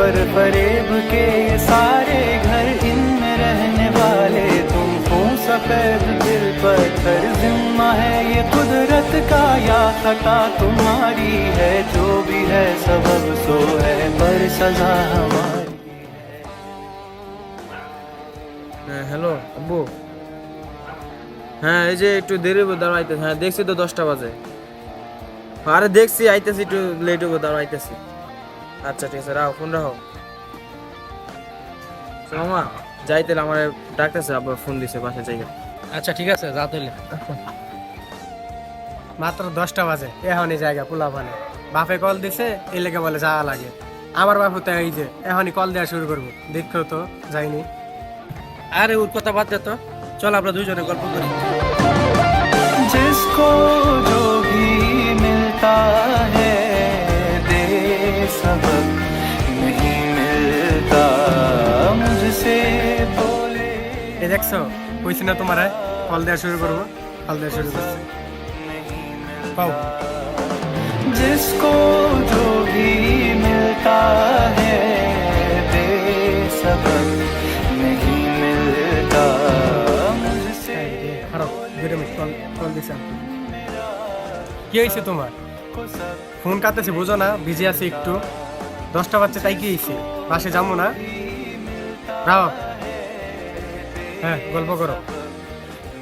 पर फरेब के ये सारे घर, इनमें रहने वाले तुम हो सफेद दिल पत्थर। जिम्मा है ये कुदरत का या खता तुम्हारी है, जो भी है सबब सो है पर सजा हमारी। হ্যালো আব্বু, হ্যাঁ এই যে একটু দেরি হবে, দাঁড়াইতে। হ্যাঁ দেখছি তো 10টা বাজে। আরে দেখছি আইতেছি, একটু লেট হবে, দাঁড়াইতেছি। আচ্ছা ঠিক আছে, রাখো ফোন রাখো। মামা যাইতে আমার ডাকতেছে, আব্বা ফোন দিছে বাসায় যাই। আচ্ছা ঠিক আছে, যা তাইলে। মাত্র 10টা বাজে, এখনই জায়গা পোলা পানে বাপে কল দিছে, এই লেগে বলে যাওয়া লাগে। আমার বাপু তো এই যে এখনই কল দেওয়া শুরু করবো, দেখো তো যাইনি। আরে ওর কথা বাদ দে তো, চল আমরা দুইজনে গল্প করি। जिसको जो भी मिलता है दे सबक नहीं मिलता, मुझसे बोले। এই দেখছো, কইছি না তোমার কল দেওয়া শুরু করবো, কল দেওয়া শুরু করছে। পাও जिसको जो भी मिलता है दे सबक नहीं मिलता, मुझसे। কি হয়েছে তোমার? ফোন কাটতেছে বুঝো না, বিজি আছে একটু। 10টা বাজছে তাই কি হয়েছে? বাসে যাবো না? রাও, হ্যাঁ গল্প করো।